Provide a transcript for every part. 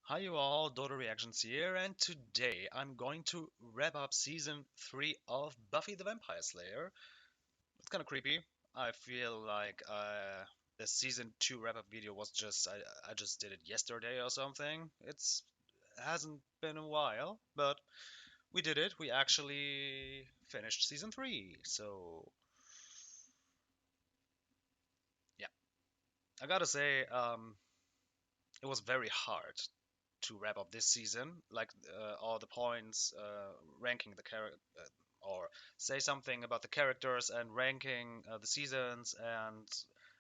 Hi you all, Dodo Reactions here, and today I'm going to wrap up season 3 of Buffy the Vampire Slayer. It's kind of creepy. I feel like the season 2 wrap up video was I just did it yesterday or something. It hasn't been a while, but we did it. We actually finished season 3. So, yeah. I gotta say, it was very hard to wrap up this season, like all the points, ranking the character, or say something about the characters and ranking the seasons and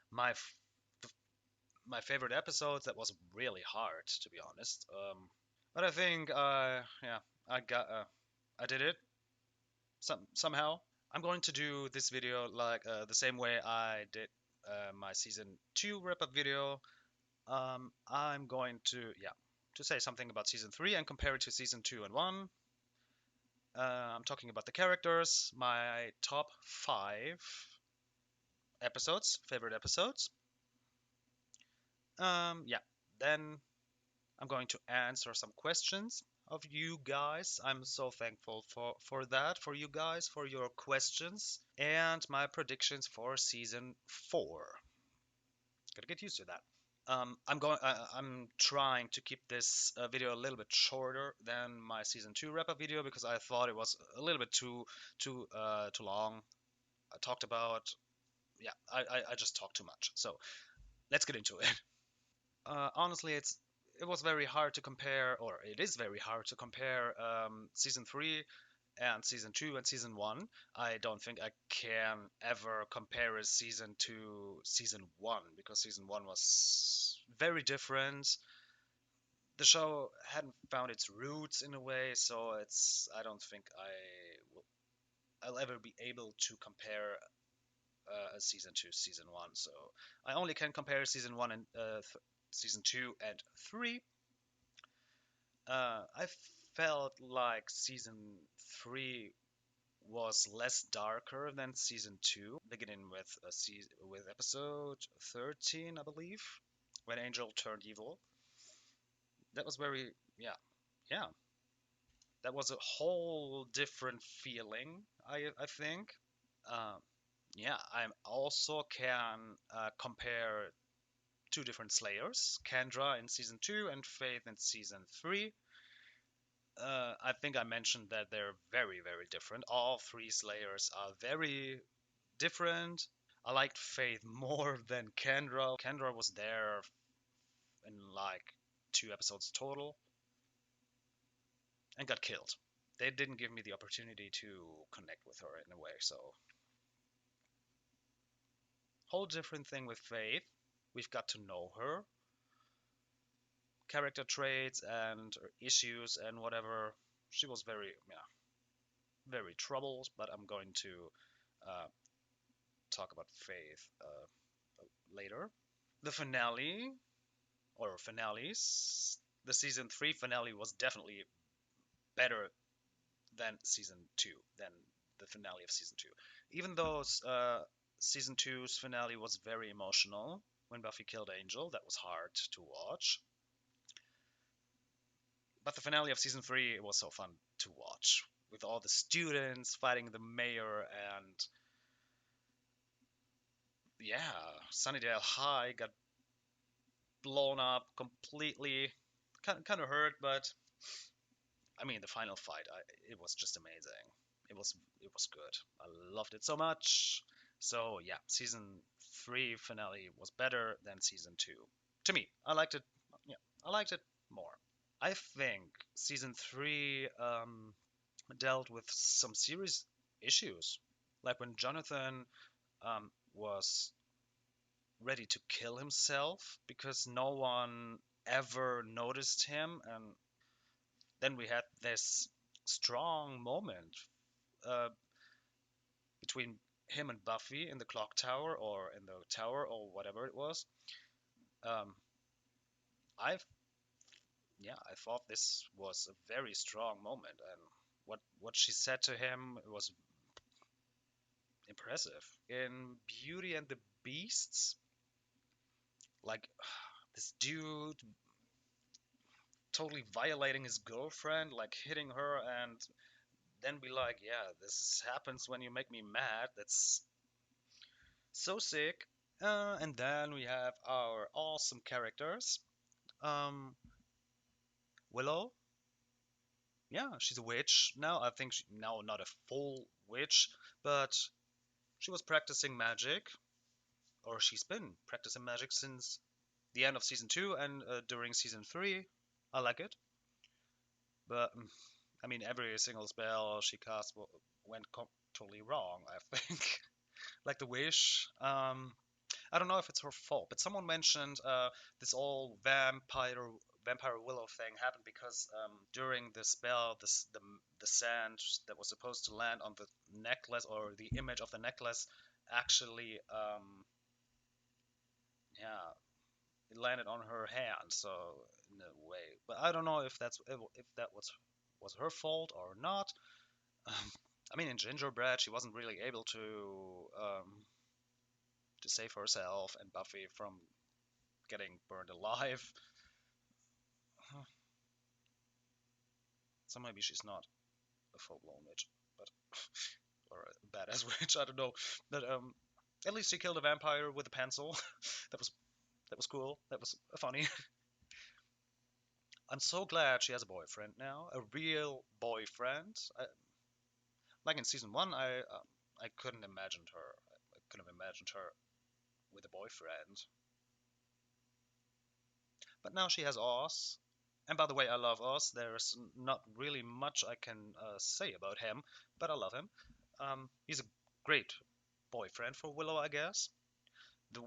my f- my favorite episodes. That was really hard, to be honest. But I think, yeah, I did it somehow. I'm going to do this video like the same way I did my season 2 wrap up video. I'm going to, yeah, to say something about season 3 and compare it to season 2 and 1. I'm talking about the characters, my top 5 episodes, favorite episodes. Yeah, then I'm going to answer some questions of you guys. I'm so thankful for that, for you guys, for your questions, and my predictions for season 4. Gotta get used to that. I'm trying to keep this video a little bit shorter than my season 2 wrap up video because I thought it was a little bit too long. I talked about, yeah, I just talked too much. So let's get into it. Honestly, it was very hard to compare, or it is very hard to compare season 3 and season 2 and season 1. I don't think I can ever compare a season to season 1 because season 1 was very different. The show hadn't found its roots in a way, so I don't think I'll ever be able to compare a season to season 1. So I only can compare season 1 and season 2 and 3. I felt like season 3 was less darker than season 2, beginning with with episode 13, I believe, when Angel turned evil. That was very, yeah, yeah. That was a whole different feeling, I think. Um, yeah, I also can compare two different Slayers, Kendra in season 2 and Faith in season 3. I think I mentioned that they're very, very different. All three Slayers are very different. I liked Faith more than Kendra. Kendra was there in like 2 episodes total and got killed. They didn't give me the opportunity to connect with her in a way, so whole different thing with Faith. We've got to know her, character traits and issues and whatever. She was very, yeah, very troubled, but I'm going to uh, talk about Faith later. The finale, or finales, the season 3 finale was definitely better than season 2, than the finale of season 2. Even though season two's finale was very emotional when Buffy killed Angel, that was hard to watch. But the finale of season 3 was so fun to watch with all the students fighting the mayor and yeah, Sunnydale High got blown up completely. Kind of hurt, but I mean the final fight, it was just amazing. It was good. I loved it so much. So yeah, season 3 finale was better than season 2. To me, I liked it. Yeah, I liked it more. I think season 3 dealt with some serious issues, like when Jonathan was ready to kill himself because no one ever noticed him, and then we had this strong moment uh, between him and Buffy in the clock tower or in the tower or whatever it was. Um, I yeah, I thought this was a very strong moment, and what she said to him was impressive. In Beauty and the Beasts, like this dude totally violating his girlfriend, like hitting her, and then be like, yeah, this happens when you make me mad. That's so sick. And then we have our awesome characters. Um, Willow, yeah, she's a witch now. I think now not a full witch, but she was practicing magic, or she's been practicing magic since the end of season two and during season three. I like it, but I mean, every single spell she cast went totally wrong. I think, like the wish. I don't know if it's her fault, but someone mentioned this all vampire willow thing happened because during the spell, the sand that was supposed to land on the necklace or the image of the necklace actually yeah, it landed on her hand, so in a way. But I don't know if that was her fault or not. I mean, in Gingerbread, she wasn't really able to save herself and Buffy from getting burned alive. So maybe she's not a full-blown witch, but or a badass witch. I don't know. But at least she killed a vampire with a pencil. that was that was cool. That was funny. I'm so glad she has a boyfriend now, a real boyfriend. Like in season one, I couldn't imagine her. I couldn't have imagined her with a boyfriend. But now she has Oz. And by the way, I love Oz. There's not really much I can say about him, but I love him. He's a great boyfriend for Willow, I guess. The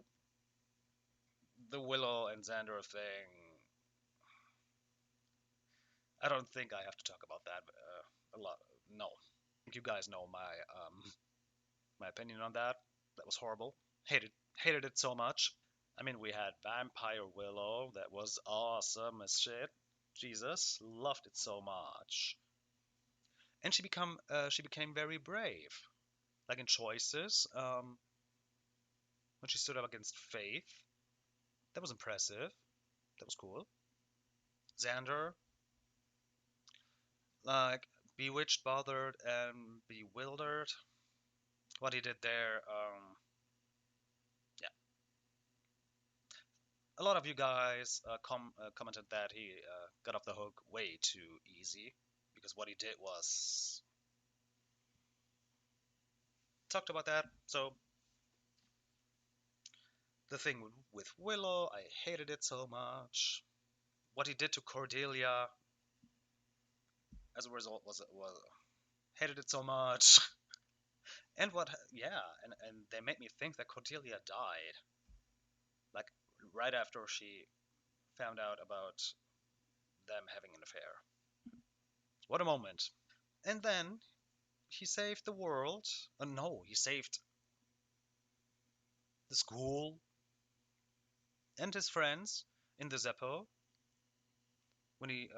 the Willow and Xander thing. I don't think I have to talk about that a lot. No, I think you guys know my opinion on that. That was horrible. Hated it so much. I mean, we had Vampire Willow. That was awesome as shit. Jesus, loved it so much. And she became very brave, like in choices. When she stood up against Faith, that was impressive. That was cool. Xander, like bewitched, bothered, and bewildered. What he did there, yeah. A lot of you guys commented that he got off the hook way too easy because what he did was talked about that. So the thing with Willow, I hated it so much. What he did to Cordelia, as a result, was hated it so much. And yeah, and they made me think that Cordelia died, like right after she found out about them having an affair. What a moment! And then he saved the world. No, he saved the school and his friends in the Zeppo when he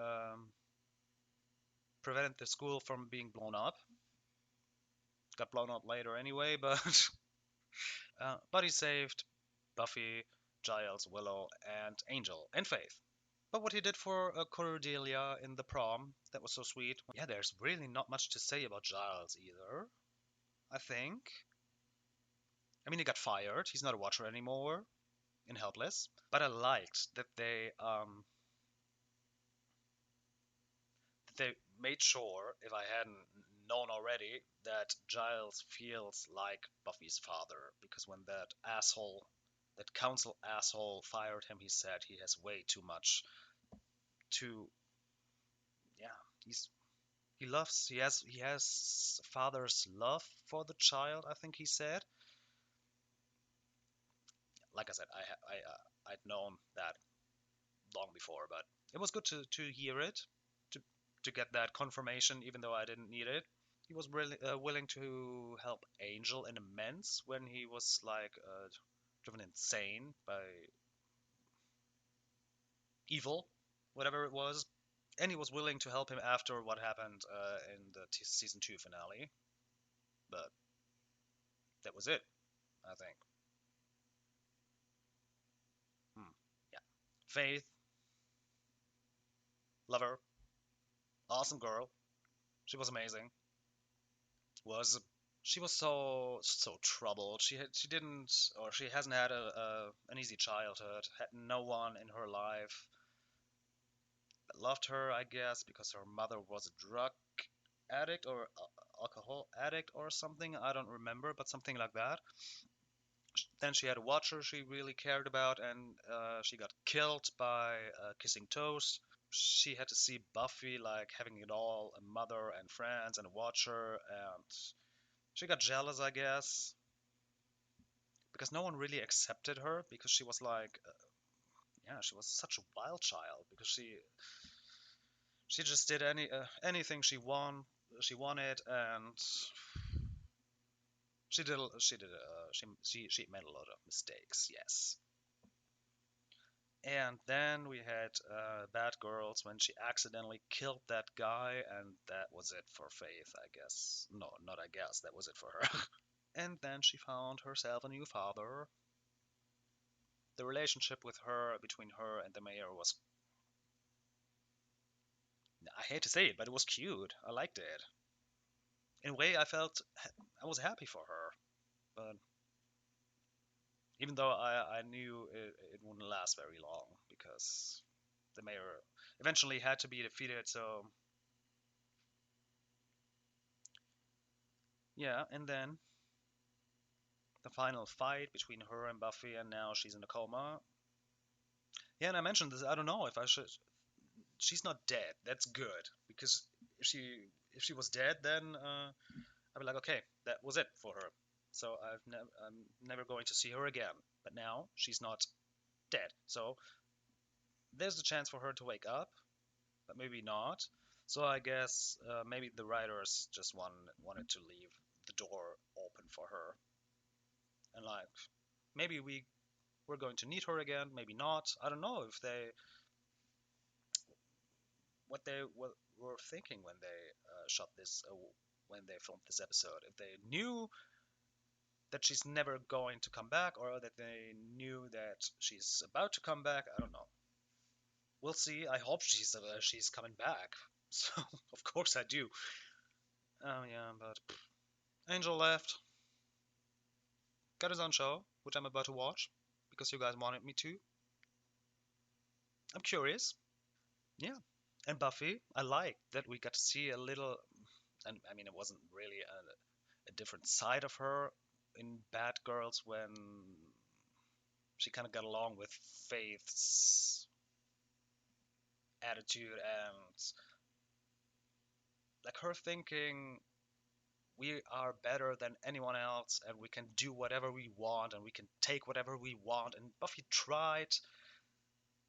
prevented the school from being blown up. Got blown up later anyway, but but he saved Buffy, Giles, Willow, and Angel, and Faith. But what he did for Cordelia in the prom, that was so sweet. Yeah, there's really not much to say about Giles either, I think. I mean, he got fired. He's not a watcher anymore in Helpless. But I liked that they made sure, if I hadn't known already, that Giles feels like Buffy's father. Because when that council asshole fired him, he said he has way too much to, yeah, he has father's love for the child. I think he said. Like I said, I'd known that long before, but it was good to hear it, to to get that confirmation, even though I didn't need it. He was really willing to help Angel in Immense when he was like driven insane by evil, whatever it was, and he was willing to help him after what happened in the season two finale. But that was it, I think. Hmm. Yeah. Faith, Love her. Awesome girl. She was amazing. Was She was so troubled. She didn't, or she hasn't had an easy childhood. Had no one in her life that loved her, I guess, because her mother was a drug addict or alcohol addict or something. I don't remember, but something like that. Then she had a watcher she really cared about, and she got killed by kissing toes. She had to see Buffy like having it all, a mother and friends and a watcher, and she got jealous, I guess, because no one really accepted her because she was like, yeah, she was such a wild child because she just did anything she wanted, and she made a lot of mistakes. Yes. And then we had Bad Girls when she accidentally killed that guy, and that was it for Faith, I guess. No, not I guess, that was it for her. And then she found herself a new father. The relationship between her and the mayor was, I hate to say it, but it was cute. I liked it. In a way, I was happy for her, but even though I knew it wouldn't last very long because the mayor eventually had to be defeated. So yeah, and then the final fight between her and Buffy, and now she's in a coma. Yeah, and I mentioned this. I don't know if I should. She's not dead. That's good because if she if she was dead, then I'd be like, okay, that was it for her. So I'm never going to see her again. But now she's not dead. So there's a chance for her to wake up, but maybe not. So I guess maybe the writers just wanted to leave the door open for her, and like maybe we're going to need her again, maybe not. I don't know if they what they were thinking when they shot this when they filmed this episode. If they knew that she's never going to come back, or that they knew that she's about to come back, I don't know. We'll see. I hope she's coming back. So of course I do. Oh yeah, but Angel left, got his own show, which I'm about to watch because you guys wanted me to. I'm curious. Yeah. And Buffy, I like that we got to see a little, and I mean, it wasn't really a different side of her in Bad Girls when she kind of got along with Faith's attitude and like her thinking we are better than anyone else and we can do whatever we want and we can take whatever we want. And Buffy tried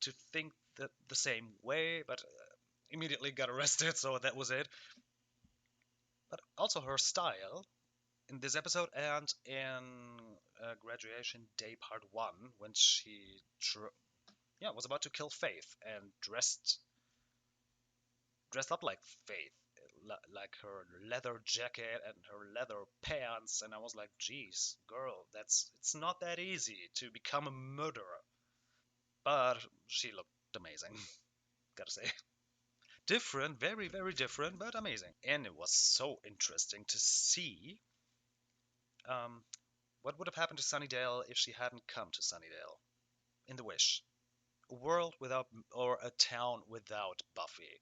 to think the same way, but immediately got arrested, so that was it. But also her style in this episode and in Graduation Day Part 1 when she was about to kill Faith and dressed up like Faith, like her leather jacket and her leather pants, and I was like, "Geez, girl, it's not that easy to become a murderer." But she looked amazing, gotta say. Different, very, very different, but amazing. And it was so interesting to see um, what would have happened to Sunnydale if she hadn't come to Sunnydale in The Wish. A world without, or a town without Buffy.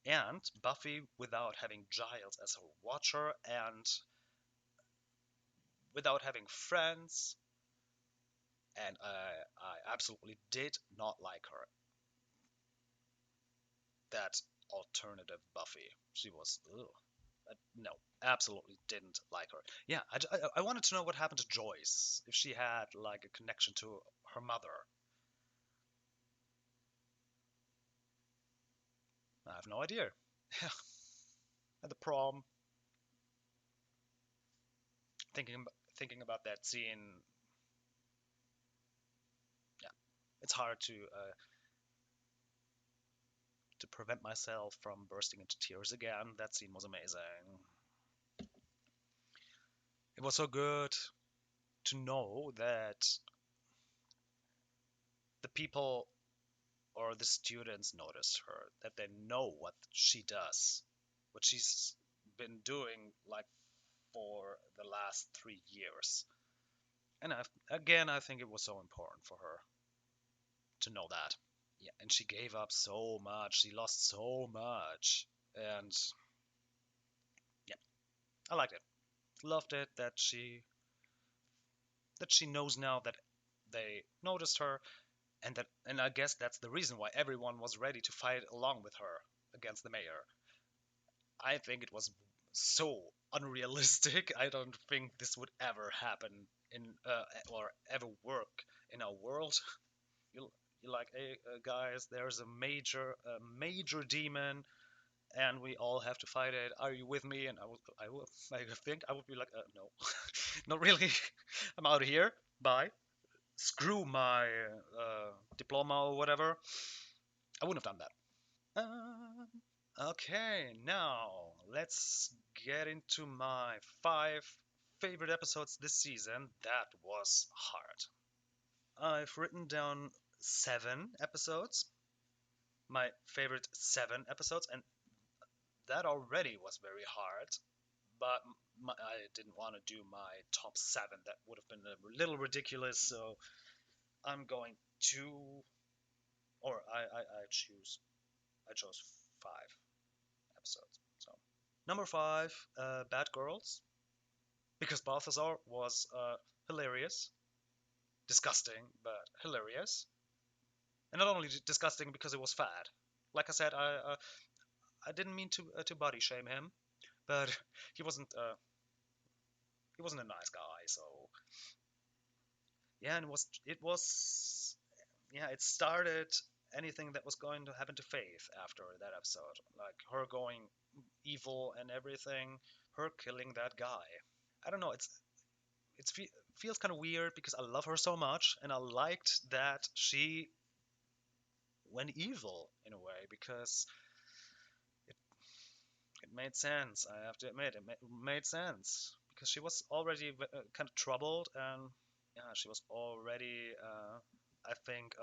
And Buffy without having Giles as her watcher and without having friends. And I absolutely did not like her. That alternative Buffy. She was, ugh. No, absolutely didn't like her. Yeah, I wanted to know what happened to Joyce, if she had like a connection to her mother. I have no idea. At the prom, thinking about that scene, yeah, it's hard to prevent myself from bursting into tears again. That scene was amazing. It was so good to know that the people or the students noticed her, that they know what she does, what she's been doing like for the last 3 years. And again, I think it was so important for her to know that. Yeah, and she gave up so much. She lost so much, and yeah, I liked it. Loved it that she knows now that they noticed her, and I guess that's the reason why everyone was ready to fight along with her against the mayor. I think it was so unrealistic. I don't think this would ever happen in or ever work in our world. You you're like, hey guys, there's a major demon, and we all have to fight it. Are you with me? And I think I would be like, no, not really. I'm out of here. Bye. Screw my diploma or whatever. I wouldn't have done that. Okay, now let's get into my 5 favorite episodes this season. That was hard. I've written down 7 episodes, my favorite 7 episodes, and that already was very hard. But I didn't want to do my top 7. That would have been a little ridiculous. So I'm going to, or I chose 5 episodes. So number 5, Bad Girls, because Balthazar was hilarious, disgusting, but hilarious, and not only disgusting because it was fat. Like I said, I didn't mean to body shame him, but he wasn't uh, he wasn't a nice guy. So yeah, and it was yeah, it started anything that was going to happen to Faith after that episode, like her going evil and everything, her killing that guy. I don't know. It feels kind of weird because I love her so much, and I liked that she went evil in a way because it, it made sense. I have to admit, it made sense because she was already kind of troubled, and yeah, she was already, I think,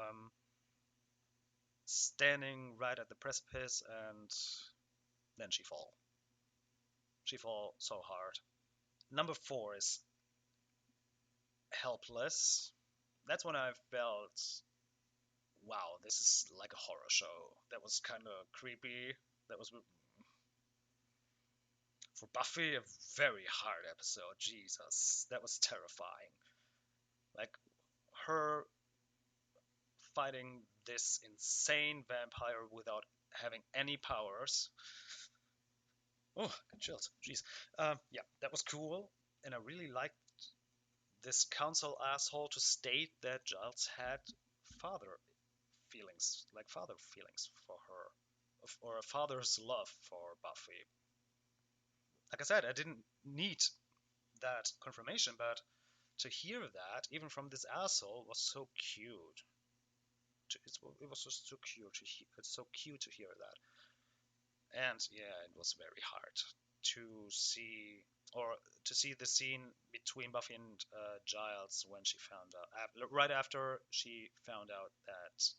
standing right at the precipice, and then she fall. She fall so hard. Number 4 is Helpless. That's when I felt, wow, this is like a horror show. That was kind of creepy. That was for Buffy a very hard episode. Jesus, that was terrifying. Like her fighting this insane vampire without having any powers. Oh, got chills. Jeez. Yeah, that was cool, and I really liked this council asshole to state that Giles had father father feelings for her, or a father's love for Buffy. Like I said, I didn't need that confirmation, but to hear that, even from this asshole, was so cute. It was just so cute to hear. It's so cute to hear that, and yeah, it was very hard to see, or to see the scene between Buffy and Giles when she found out, right after she found out that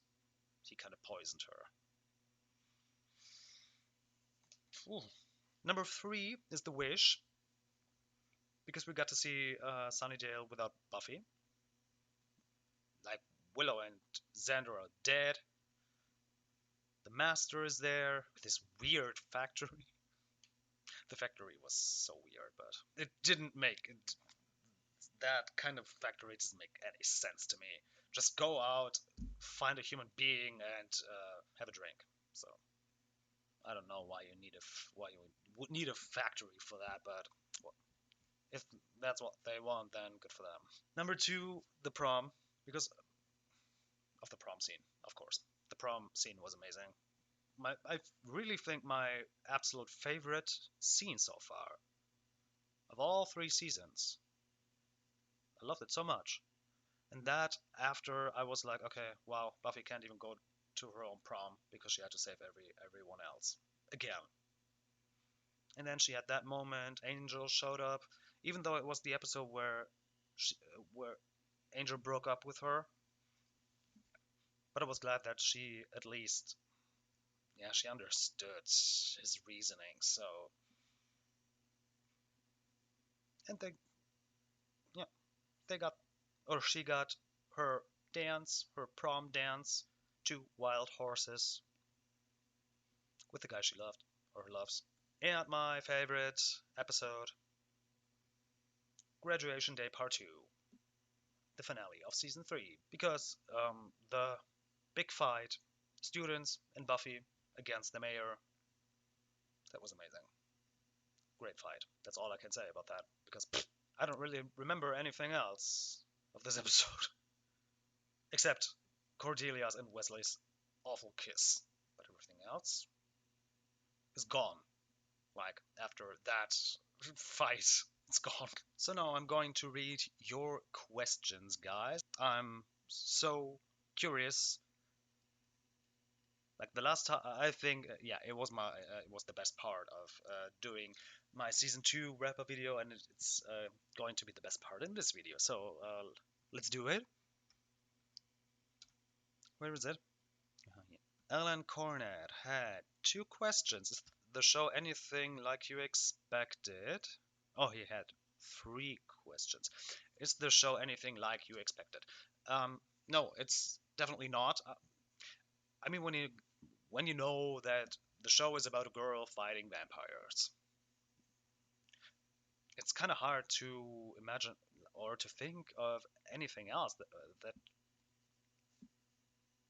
he kind of poisoned her. Ooh. Number 3 is The Wish, because we got to see Sunnydale without Buffy. Like Willow and Xander are dead. The Master is there with this weird factory. The factory was so weird, but it didn't make it, that kind of factory doesn't make any sense to me. Just go out, find a human being, and have a drink. So I don't know why you would need a factory for that, but well, if that's what they want, then good for them. Number 2, the prom, because of the prom scene, of course. The prom scene was amazing. I really think my absolute favorite scene so far of all 3 seasons. I loved it so much. And that after I was like, okay, wow, Buffy can't even go to her own prom because she had to save everyone else again. And then she had that moment. Angel showed up, even though it was the episode where Angel broke up with her. But I was glad that she at least, yeah, she understood his reasoning. So, and yeah, they got, or she got her dance, her prom dance, to wild horses with the guy she loved or loves. And my favorite episode, Graduation Day Part 2, the finale of Season 3. Because the big fight, students and Buffy against the mayor, that was amazing. Great fight. That's all I can say about that. Because I don't really remember anything else of this episode. Except Cordelia's and Wesley's awful kiss. But everything else is gone. Like, after that fight, it's gone. So now I'm going to read your questions, guys. I'm so curious. Like the last time, I think, yeah, it was the best part of doing my season 2 wrap up video, and it's going to be the best part in this video. So let's do it. Where is it? Yeah. Alan Cornett had 2 questions. Is the show anything like you expected? Oh, he had 3 questions. Is the show anything like you expected? No, it's definitely not. I mean, when you know that the show is about a girl fighting vampires, it's kind of hard to imagine or to think of anything else that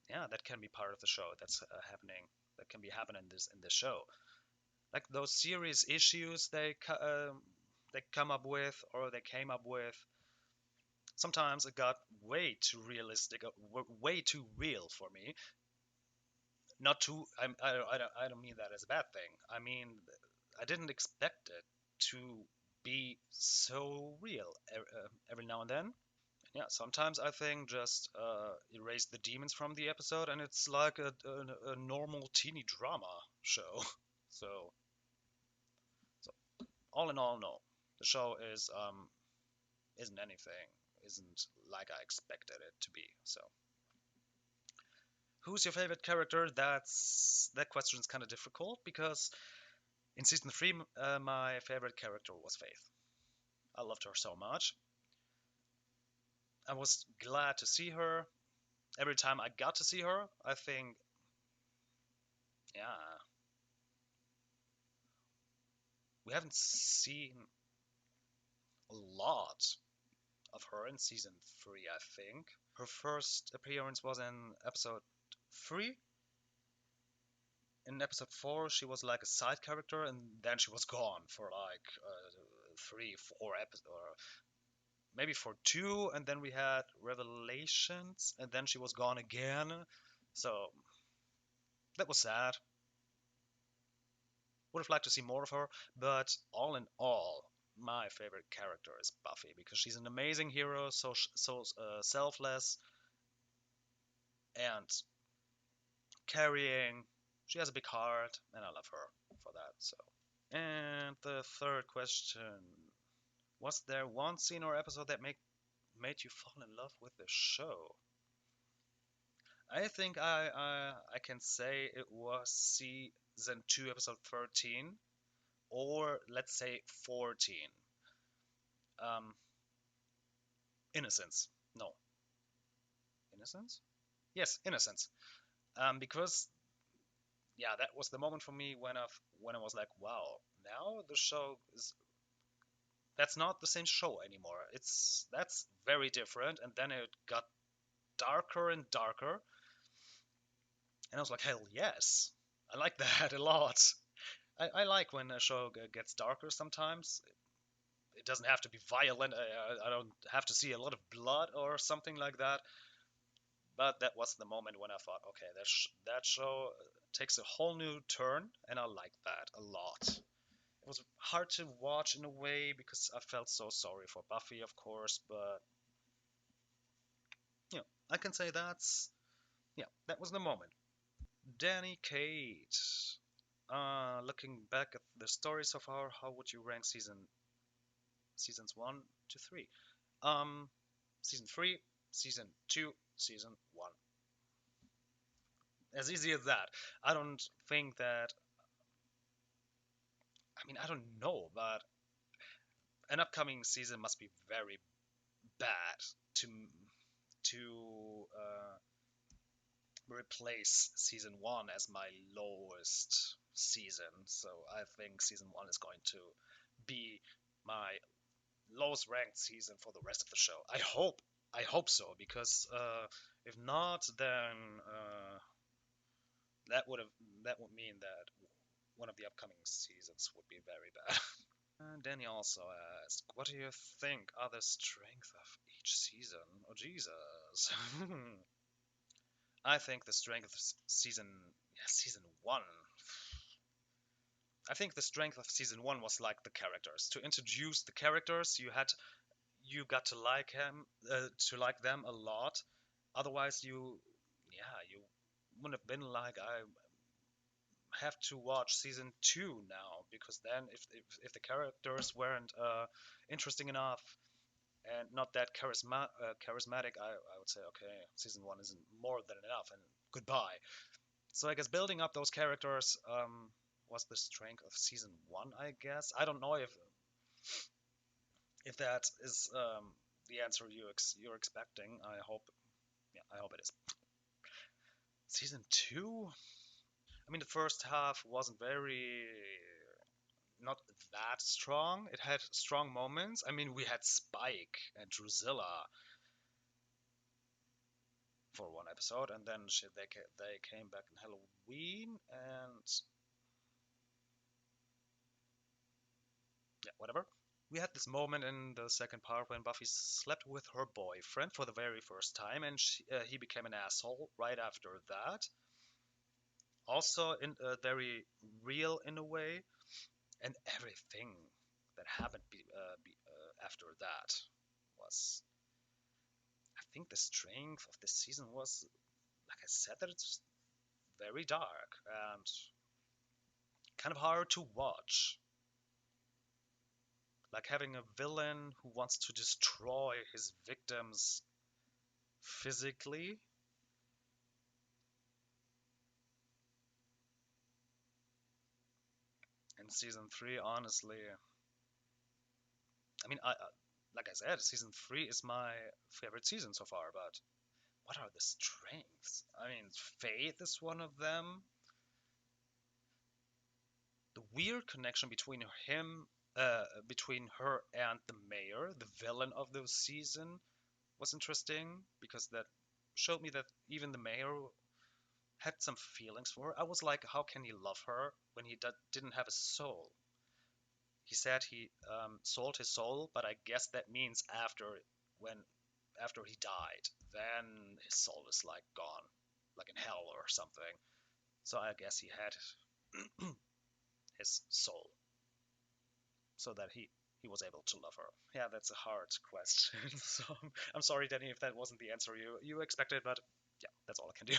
yeah, that can be part of the show that's happening, that can be happening in this show. Like those series issues they come up with, or they came up with. Sometimes it got way too realistic, way too real for me. Not too. I don't mean that as a bad thing. I mean, I didn't expect it to be so real every now and then. Yeah, sometimes I think just erase the demons from the episode, and it's like a normal teeny drama show. So, so all in all, no, the show isn't anything, isn't like I expected it to be. So, who's your favorite character? That question is kind of difficult because in season 3, my favorite character was Faith. I loved her so much. I was glad to see her. Every time I got to see her, I think, yeah, we haven't seen a lot of her in season 3, I think. Her first appearance was in episode 3. In episode 4, she was like a side character, and then she was gone for like 3, 4 episodes, or maybe for 2, and then we had Revelations, and then she was gone again. So that was sad. Would have liked to see more of her, but all in all, my favorite character is Buffy because she's an amazing hero, so selfless and carrying. She has a big heart, and I love her for that. So, and the third question: was there one scene or episode that made you fall in love with the show? I think I can say it was season 2, episode 13, or let's say 14. Um, Innocence. No, Innocence. Yes, Innocence. Because yeah, that was the moment for me when I was like, wow, now the show is that's not the same show anymore. That's very different. And then it got darker and darker, and I was like, hell yes, I like that a lot. I like when a show gets darker sometimes. It doesn't have to be violent. I don't have to see a lot of blood or something like that. But that was the moment when I thought, okay, that show takes a whole new turn, and I like that a lot. It was hard to watch in a way because I felt so sorry for Buffy, of course, but you know, I can say yeah, that was the moment. Danny Kate. Looking back at the story so far, how would you rank seasons 1 to 3? Season 3, season 2, season 1. As easy as that. I don't think that. I mean, I don't know, but an upcoming season must be very bad to to replace season one as my lowest season. So I think season one is going to be my lowest ranked season for the rest of the show. I hope so because if not, then that would have that would mean that one of the upcoming seasons would be very bad. And Danny also asked, "What do you think are the strengths of each season?" Oh Jesus! I think the strength of season one. I think the strength of season one was like the characters. To introduce the characters, you got to like them a lot. Otherwise, you wouldn't have been like I have to watch season two now because then if the characters weren't interesting enough and not that charismatic, I would say okay, season one isn't more than enough and goodbye. So I guess building up those characters was the strength of season one. I guess I don't know if that is the answer you're expecting. I hope it is. Season two. I mean, the first half wasn't very not that strong. It had strong moments. I mean, we had Spike and Drusilla for one episode, and then they came back in Halloween, and yeah, whatever. We had this moment in the second part when Buffy slept with her boyfriend for the very first time, and he became an asshole right after that. Also, in very real in a way, and everything that happened after that was. I think the strength of this season was, like I said, that it's very dark and kind of hard to watch. Like having a villain who wants to destroy his victims physically. In season three, honestly, I mean, like I said, season three is my favorite season so far. But what are the strengths? I mean, Faith is one of them. The weird connection between her and the mayor, the villain of the season, was interesting because that showed me that even the mayor had some feelings for her. I was like, how can he love her when he didn't have a soul? He said he sold his soul, but I guess that means when after he died, then his soul is like gone, like in hell or something. So I guess he had his soul, so that he was able to love her. Yeah, that's a hard question. So I'm sorry, Danny, if that wasn't the answer you expected, but yeah, that's all I can do.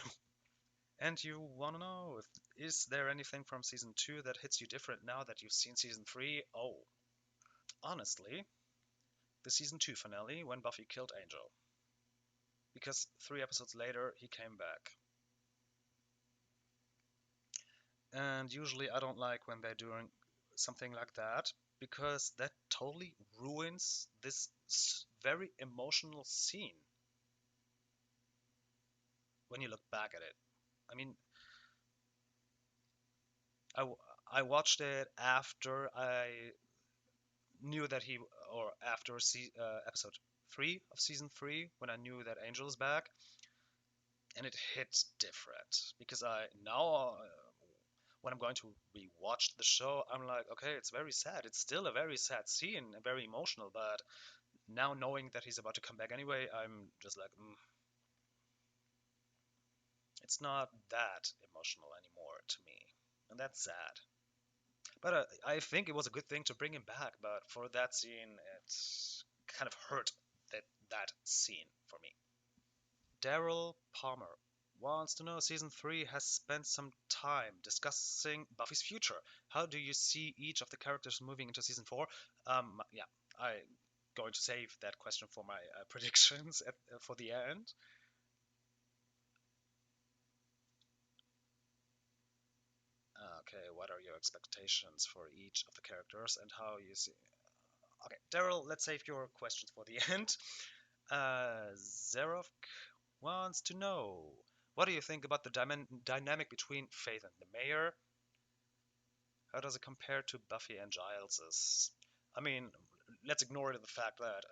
And you want to know if is there anything from season two that hits you different now that you've seen season three? Oh, honestly, the season two finale when Buffy killed Angel, because 3 episodes later he came back. And usually I don't like when they're doing something like that because that totally ruins this very emotional scene when you look back at it. I mean, I, I watched it after I knew that or after episode 3 of season 3, when I knew that Angel is back, and it hits different because I now when I'm going to rewatch the show, I'm like, okay, it's very sad. It's still a very sad scene, very emotional, but now knowing that he's about to come back anyway, I'm just like, it's not that emotional anymore to me, and that's sad. But I think it was a good thing to bring him back. But for that scene, it kind of hurt that scene for me. Daryl Palmer wants to know season 3 has spent some time discussing Buffy's future. How do you see each of the characters moving into season 4? Yeah, I'm going to save that question for my predictions for the end. Okay, what are your expectations for each of the characters and how you see? Okay, Daryl, let's save your questions for the end. Zerov wants to know, what do you think about the dynamic between Faith and the Mayor? How does it compare to Buffy and Giles's? I mean, let's ignore the fact that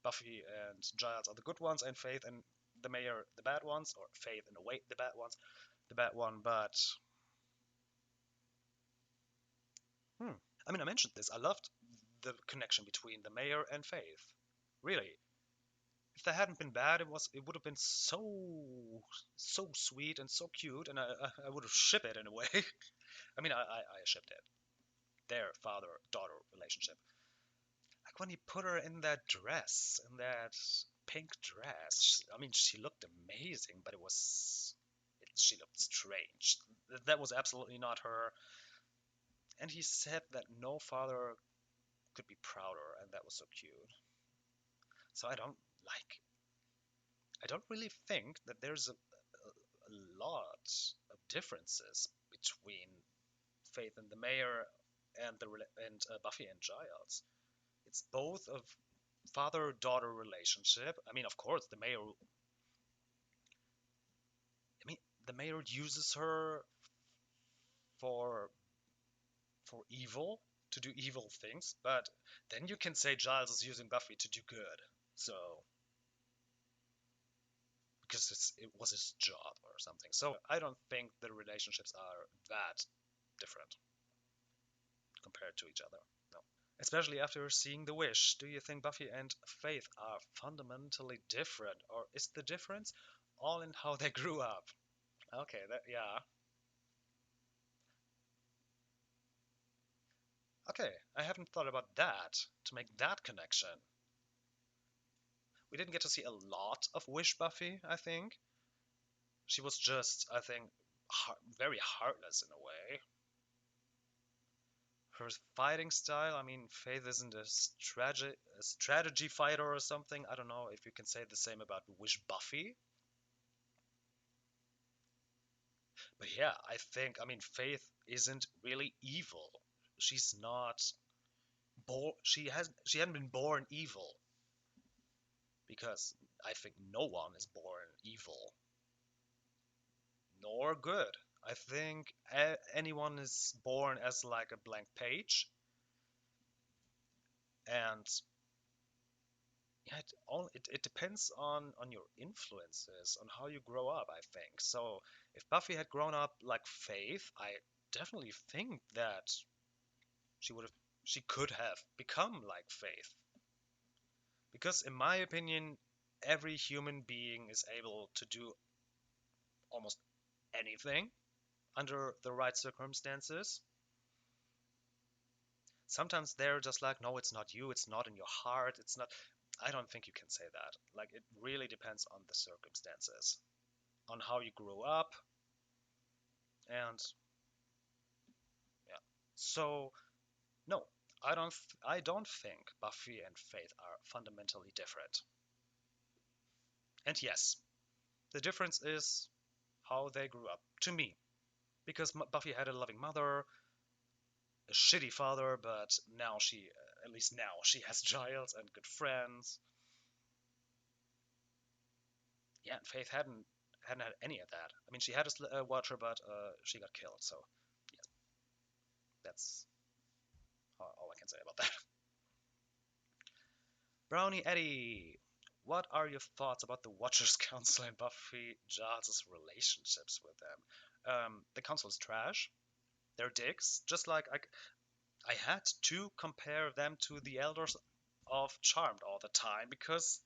Buffy and Giles are the good ones, and Faith and the Mayor the bad ones, or Faith in a way the bad ones, the bad one. But hmm, I mean, I mentioned this. I loved the connection between the Mayor and Faith. Really, if they hadn't been bad, it would have been so sweet and so cute, and I would have shipped it in a way. I mean, I shipped it. Their father daughter relationship. Like when he put her in that dress, in that pink dress. I mean, she looked amazing, but she looked strange. That was absolutely not her. And he said that no father could be prouder, and that was so cute. So I don't really think that there's a lot of differences between Faith and the Mayor and Buffy and Giles. It's both of father-daughter relationship. I mean, of course, I mean, the mayor uses her for for evil, to do evil things, but then you can say Giles is using Buffy to do good. So because it was his job or something. So I don't think the relationships are that different compared to each other. No. Especially after seeing The Wish, do you think Buffy and Faith are fundamentally different, or is the difference all in how they grew up? Okay, yeah. Okay, I haven't thought about that to make that connection. We didn't get to see a lot of Wish Buffy, I think. She was just, I think, very heartless in a way. Her fighting style, I mean, Faith isn't a strategy fighter or something. I don't know if you can say the same about Wish Buffy. But yeah, I think, I mean, Faith isn't really evil. She's not she hadn't been born evil because I think no one is born evil nor good. I think anyone is born as like a blank page, and yeah, it depends on your influences, on how you grow up. I think so. If Buffy had grown up like Faith, I definitely think that she would have she could have become like Faith, because in my opinion, every human being is able to do almost anything under the right circumstances. Sometimes they're just like, no, it's not you, it's not in your heart, it's not. I don't think you can say that. Like, it really depends on the circumstances, on how you grew up, and yeah. So no, I don't think Buffy and Faith are fundamentally different. And yes, the difference is how they grew up to me, because Buffy had a loving mother, a shitty father, but now at least now she has Giles and good friends. Yeah, and Faith hadn't had any of that. I mean, she had a watcher, but she got killed. So yeah, that's all I can say about that. Brownie Eddie, what are your thoughts about the Watchers Council and Buffy Giles' relationships with them? The council is trash. They're dicks. Just like I had to compare them to the Elders of Charmed all the time because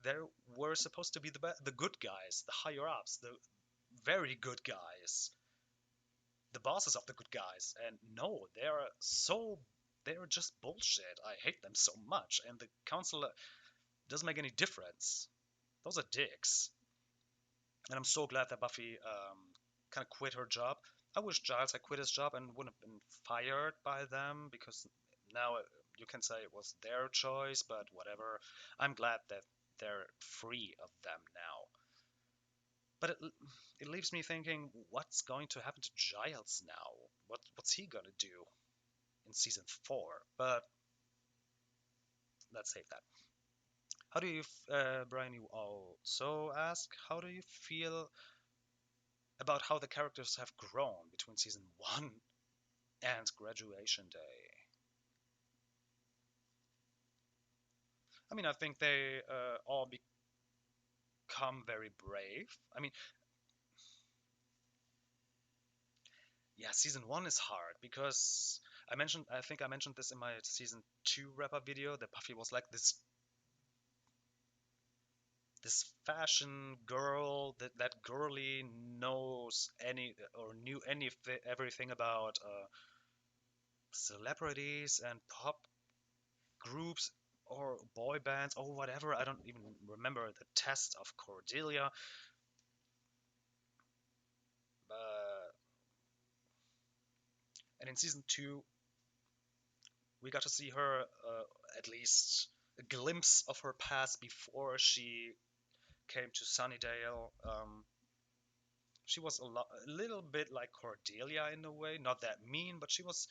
they were supposed to be the good guys, the higher ups, the very good guys, the bosses of the good guys. And no, they're just bullshit. I hate them so much. And the council doesn't make any difference. Those are dicks. And I'm so glad that Buffy kind of quit her job. I wish Giles had quit his job and wouldn't have been fired by them, because now you can say it was their choice, but whatever. I'm glad that they're free of them now. But it leaves me thinking, what's going to happen to Giles now? what's he gonna do in season 4? But let's save that. How do you, Brian? You also ask, how do you feel about how the characters have grown between season 1 and Graduation Day? I mean, I think they all become very brave. I mean, yeah, season 1 is hard because I think I mentioned this in my season 2 wrap up video that Buffy was like this fashion girl that girly knows any or knew everything about celebrities and pop groups or boy bands or whatever. I don't even remember the test of Cordelia, but and in season 2 we got to see her at least a glimpse of her past before she came to Sunnydale. She was a little bit like Cordelia in a way, not that mean, but she was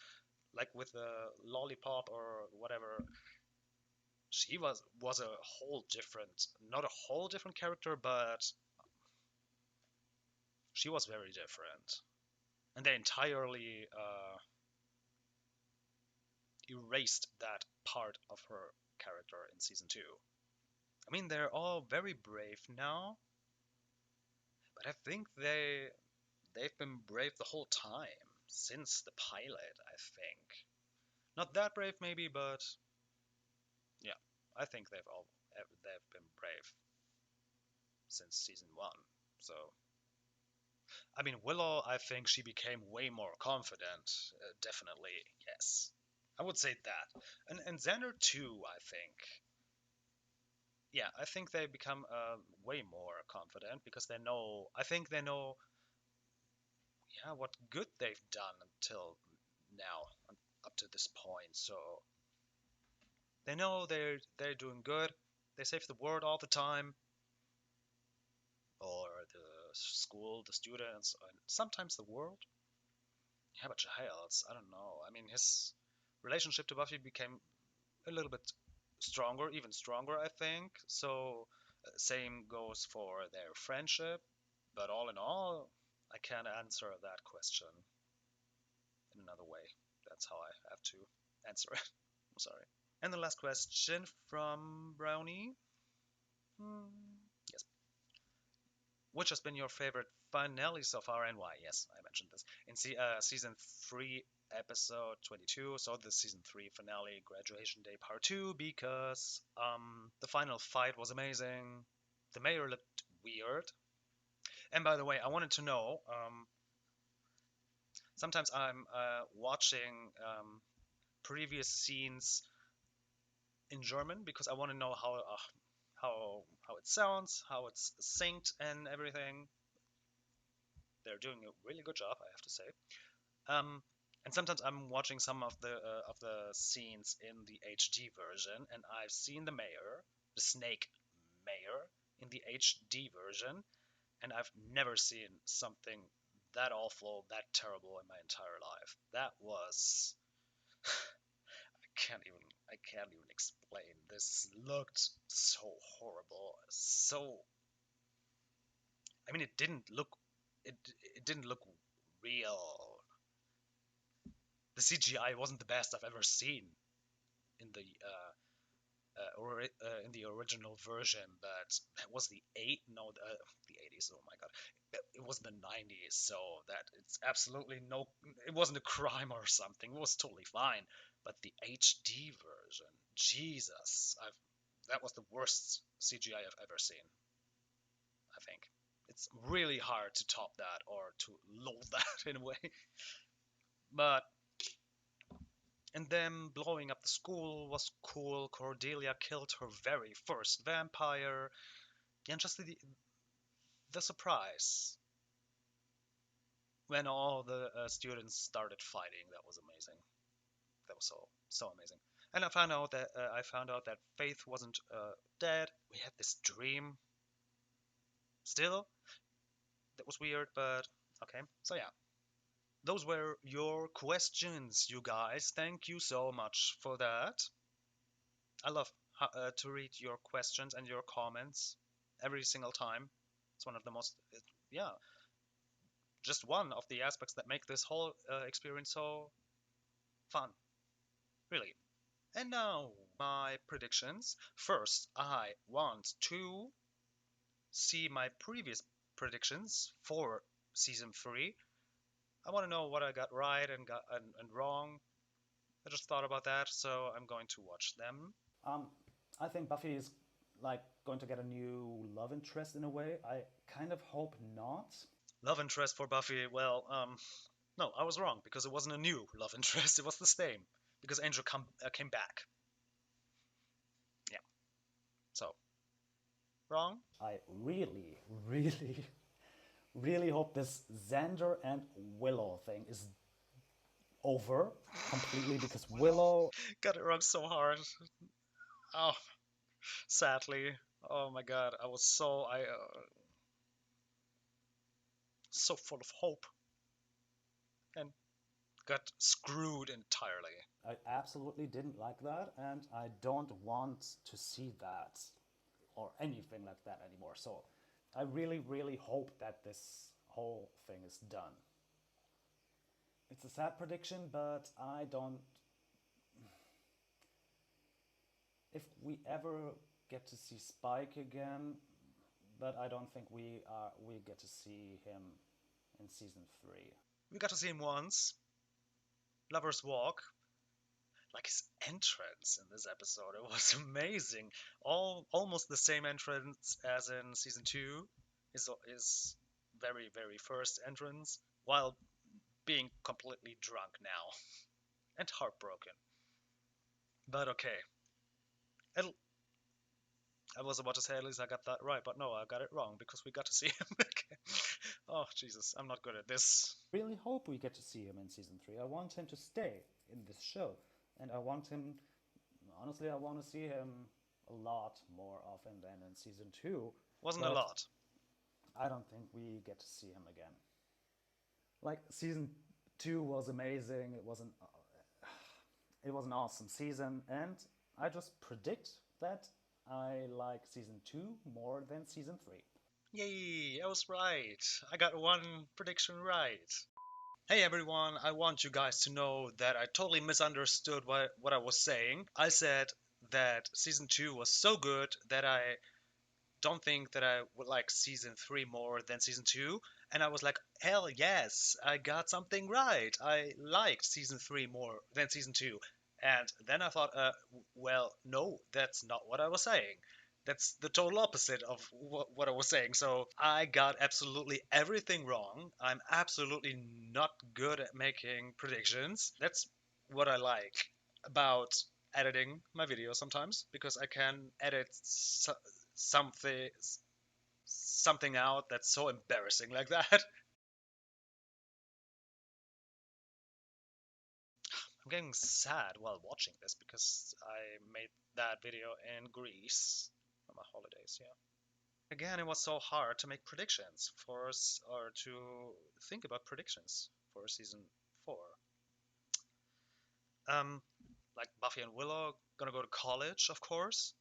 like with the lollipop or whatever. She was a whole different, not a whole different character, but she was very different, and they entirely erased that part of her character in season 2. I mean, they're all very brave now, but I think they've been brave the whole time since the pilot. I think not that brave maybe, but yeah, I think they've been brave since season 1. So I mean, Willow, I think she became way more confident. Definitely, yes. I would say that. And Xander too, I think. Yeah, I think they become way more confident because they know. I think they know, yeah, what good they've done until now, up to this point. So they know they're doing good. They save the world all the time, or the school, the students, and sometimes the world. Yeah, but Giles, I don't know. I mean, his relationship to Buffy became a little bit stronger, even stronger, I think. So, same goes for their friendship. But all in all, I can't answer that question in another way. That's how I have to answer it. I'm sorry. And the last question from Brownie. Yes. Which has been your favorite finale so far and why? Yes, I mentioned this. In season 3, episode 22, so the season 3 finale, Graduation Day Part 2, because the final fight was amazing. The mayor looked weird. And by the way, I wanted to know sometimes I'm watching previous scenes in German because I want to know how it sounds, how it's synced, and everything. They're doing a really good job, I have to say. Um, and sometimes I'm watching some of the scenes in the HD version, and I've seen the mayor, the snake mayor, in the HD version, and I've never seen something that awful, that terrible in my entire life. That was I can't even explain. This looked so horrible. So I mean, it it didn't look real. The CGI wasn't the best I've ever seen in the in the original version, but that was the 80s. Oh my god, it was the 90s, so that it's absolutely no, it wasn't a crime or something. It was totally fine. But the HD version, Jesus, that was the worst CGI I've ever seen. I think it's really hard to top that or to load that in a way. But and then blowing up the school was cool. Cordelia killed her very first vampire. And just the surprise when all the students started fighting, that was amazing. That was so amazing. And I found out that Faith wasn't dead. We had this dream still. That was weird, but okay. So yeah, those were your questions, you guys. Thank you so much for that. I love to read your questions and your comments every single time. It's one of the most, yeah, just one of the aspects that make this whole experience so fun, really. And now, my predictions. First, I want to see my previous predictions for season 3. I want to know what I got right and wrong. I just thought about that, so I'm going to watch them. Um, I think Buffy is like going to get a new love interest in a way. I kind of hope not. Love interest for Buffy. Well, no, I was wrong because it wasn't a new love interest. It was the same because Angel came back. Yeah, so wrong. I really, really, really hope this Xander and Willow thing is over completely because Willow. Got it wrong so hard. Oh, sadly. Oh my God, I so full of hope and got screwed entirely. I absolutely didn't like that, and I don't want to see that or anything like that anymore. So I really, really hope that this whole thing is done. It's a sad prediction, but I don't. If we ever get to see Spike again, but I don't think we get to see him in season 3. We got to see him once. Lover's Walk. Like his entrance in this episode, it was amazing. Almost the same entrance as in season 2. His very first entrance, while being completely drunk now and heartbroken. But okay, It'll, I was about to say at least I got that right, but no, I got it wrong because we got to see him again. Oh Jesus, I'm not good at this. Really hope we get to see him in season 3. I want him to stay in this show, and I want him. Honestly, I want to see him a lot more often than in season 2. Wasn't a But lot. I don't think we get to see him again. Like season 2 was amazing. It was an awesome season, and I just predict that I like season 2 more than season 3. Yay, I was right. I got one prediction right. Hey everyone, I want you guys to know that I totally misunderstood what I was saying. I said that season 2 was so good that I don't think that I would like season 3 more than season 2. And I was like, hell yes, I got something right. I liked season 3 more than season 2. And then I thought, well, no, that's not what I was saying. That's the total opposite of what I was saying. So I got absolutely everything wrong. I'm absolutely not good at making predictions. That's what I like about editing my videos sometimes because I can edit something something out that's so embarrassing like that. I'm getting sad while watching this because I made that video in Greece on my holidays. Yeah. Again, it was so hard to make predictions for us or to think about predictions for season 4. Um, like Buffy and Willow gonna go to college, of course.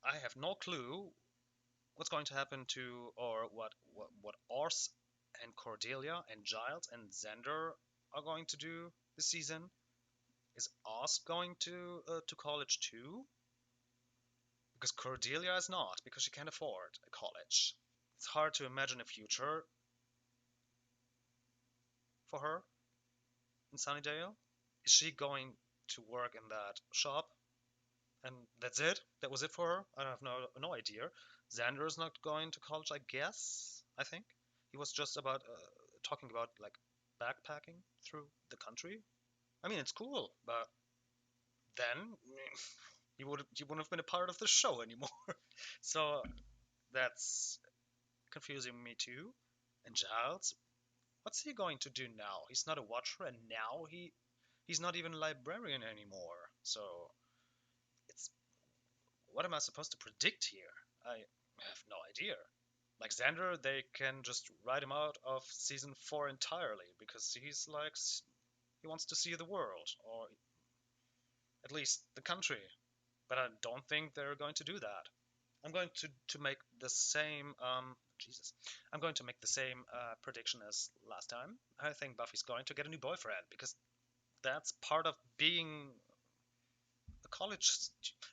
I have no clue what's going to happen to or what Ors and Cordelia and Giles and Xander are going to do this season. Is Ors going to college too? Because Cordelia is not, because she can't afford a college. It's hard to imagine a future for her in Sunnydale. Is she going to work in that shop? And that's it? That was it for her? I have no idea. Xander is not going to college, I guess. I think he was just about talking about like backpacking through the country. I mean, it's cool, but then he wouldn't have been a part of the show anymore. So that's confusing me too. And Giles, what's he going to do now? He's not a watcher, and now he's not even a librarian anymore. So it's what am I supposed to predict here? I have no idea. Like Xander, they can just write him out of season 4 entirely because he's like he wants to see the world or at least the country. But I don't think they're going to do that. I'm going to make the same Jesus. I'm going to make the same prediction as last time. I think Buffy's going to get a new boyfriend because that's part of being a college.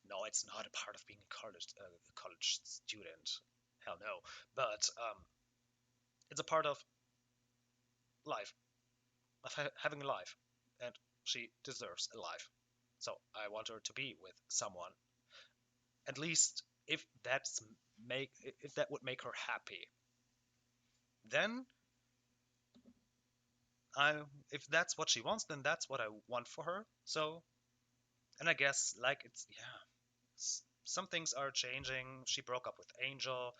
No, it's not a part of being a college student. Hell no. But it's a part of life, of having a life, and she deserves a life. So I want her to be with someone. At least if that would make her happy, then I if that's what she wants, then that's what I want for her. So, and I guess like it's yeah, some things are changing. She broke up with Angel,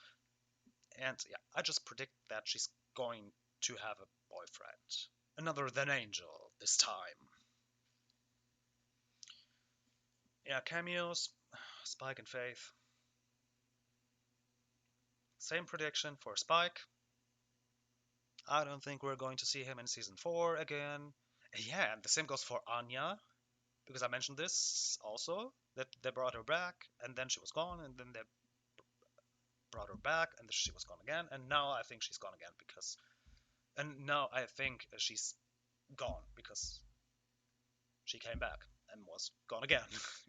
and yeah, I just predict that she's going to have a boyfriend, another than Angel this time. Yeah, cameos, Spike and Faith. Same prediction for Spike. I don't think we're going to see him in season 4 again. Yeah, and the same goes for Anya, because I mentioned this also, that they brought her back, and then she was gone, and then they brought her back, and she was gone again, and now I think she's gone again and now I think she's gone because she came back and was gone again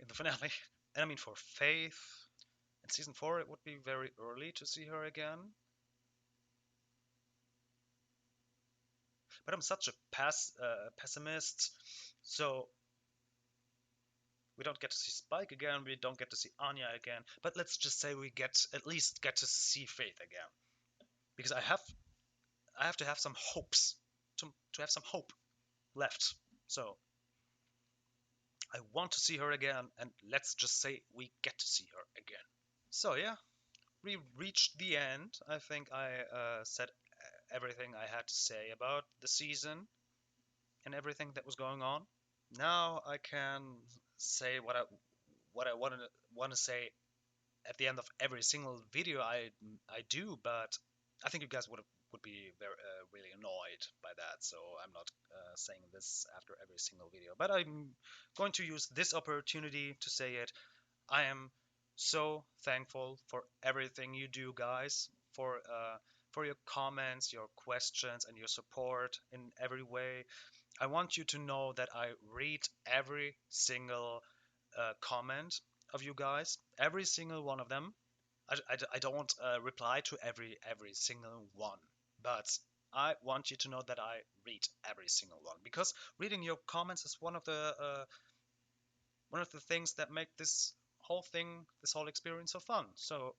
in the finale. And I mean, for Faith, in season 4, it would be very early to see her again, but I'm such a pessimist, so we don't get to see Spike again, we don't get to see Anya again, but let's just say we at least get to see Faith again. Because I have to have some hopes to have some hope left. So I want to see her again, and let's just say we get to see her again. So yeah, we reached the end. I think I said everything I had to say about the season and everything that was going on. Now I can say what I want to say at the end of every single video I do, but I think you guys would be very really annoyed by that. So I'm not saying this after every single video, but I'm going to use this opportunity to say it. I am so thankful for everything you do, guys, for your comments, your questions, and your support in every way. I want you to know that I read every single comment of you guys, every single one of them. I don't reply to every single one, but I want you to know that I read every single one because reading your comments is one of the things that make this whole experience so fun. So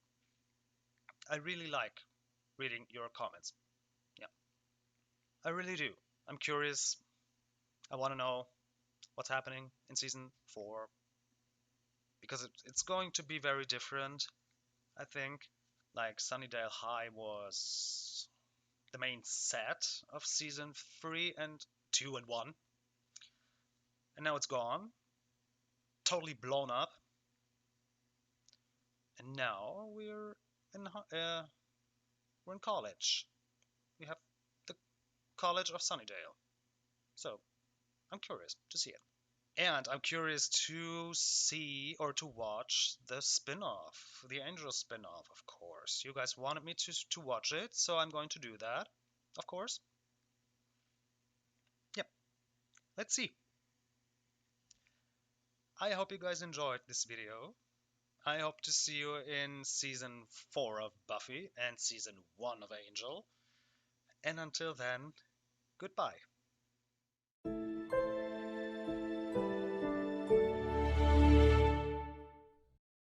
I really like reading your comments. Yeah, I really do. I'm curious. I want to know what's happening in season 4 because it's going to be very different. I think like Sunnydale High was the main set of season 3 and 2 and 1, and now it's gone, totally blown up, and now we're in college. We have the College of Sunnydale, so I'm curious to see it. And I'm curious to see or to watch the spin-off, the Angel spin-off, of course. You guys wanted me to watch it, so I'm going to do that, of course. Yep, let's see. I hope you guys enjoyed this video. I hope to see you in season 4 of Buffy and season 1 of Angel. And until then, goodbye.